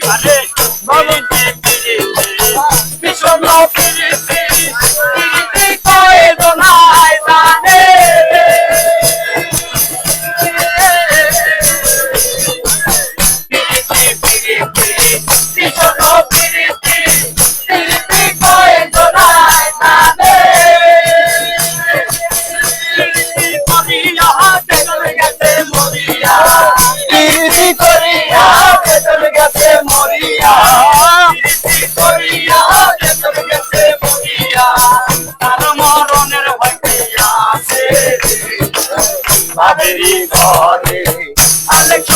আরে পিরিতি পিরিতি ভীষণ পিরিতি পিরিতি কয়জনায় জানে পিরিতি পিরিতি ভীষণ পিরিতি পিরিতি কয়জনায় জানে পিরিতি করিয়া চলে গেছে মরিয়া পিরিতি করিয়া চলে গেছে মরিয়া পিরিতি করিয়া চলে গেছে মরিয়া তার মরণের ভয় আছে বাবেরি ঘরে আলেক